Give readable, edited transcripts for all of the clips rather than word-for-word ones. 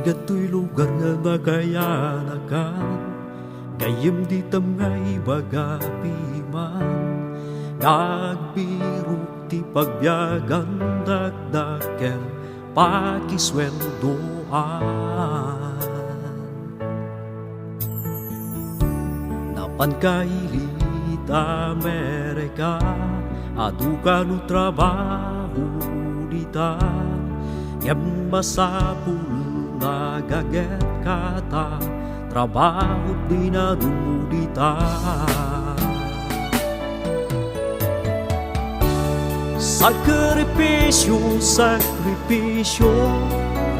Igato'y lugar nga makayanakan, gayem di tamngay bagapiman. Nagbiro ti pagbiyagan, dagdaken pakisweldoan. Napankailit Amerika, adukan o trabaho dita, ngem masapul nagaget kata, trabaho di na dumudita. Sakripisyo,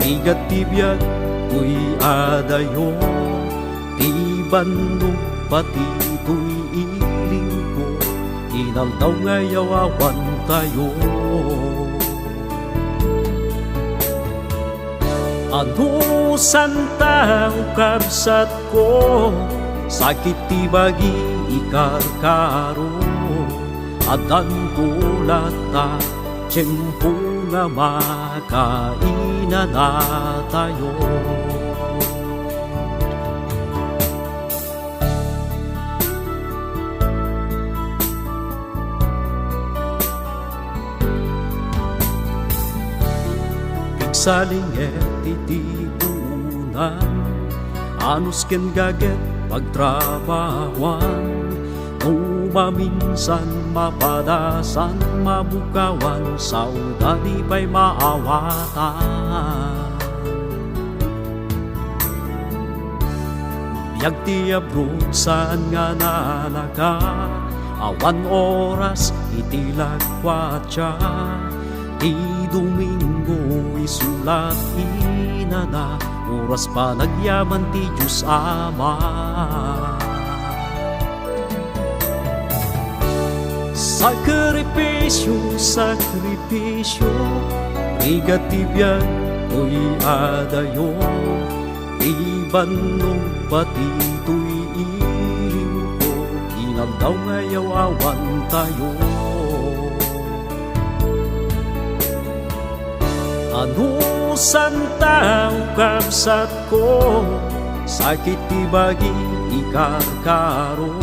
negatibyan tuy adayo, di bandong pati tuy iliw ko, inaldaw ngayaw awan tayo. Ano santang kabsat ko, sakit ti bagi ikarkaro, adan tulata, tiyempo nga makainan na tayo. Pigsaling titibunan, anus ken gaget pagtrabawan, maminsan mapadasan, mabukawan, saudade pa'y maawatan. Biyag ti abroad saan nga nalaka, awan oras itilagwatya, ti Domingo isulat inana, oras pa nagyaman ti Diyos Ama. Sakripisyo, negatibyan tuy adayo, ibanong pati tuy iliw ko, inaldaw ngayaw awan tayo. Ano santang kabsat ko, sakit ti bagi ikarkaro,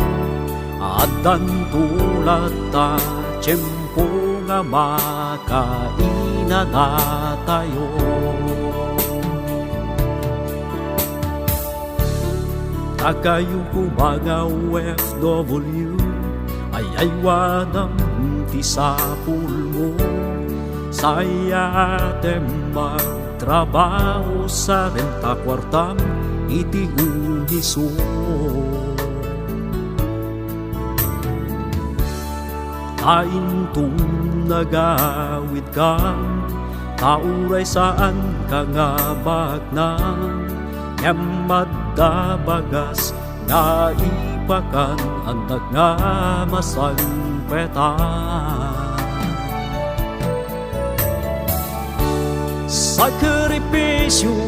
adan tulata, tiyempo nga makainan na tayo. Tagayo ko mga OFW, ay wanang ti sapul mo, saya atem magtrabaho sa renta kwartam iti uniso. Kaintong nagawid kang, kauray saan ka nga bagnang, ngem maddabagas nga ipakan, andag nga masalpetan.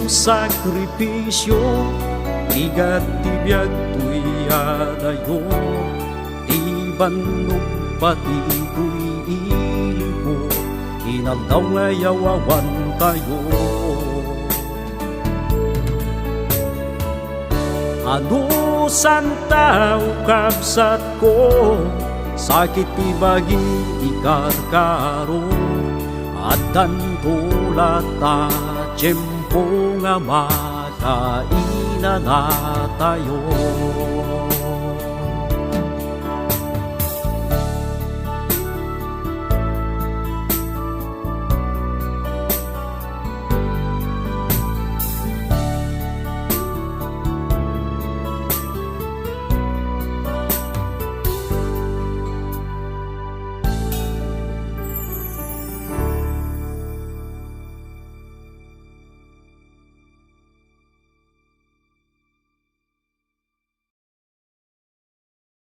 Sakripisyo, negatibyan tuy adayo, di bandong pati tuy iliw mo, inaldaw ngayaw awan tayo. Ano santang kabsat ko, sakit ti bagi ikarkaro, adan tulata, tiyempo nga makainan na tayo.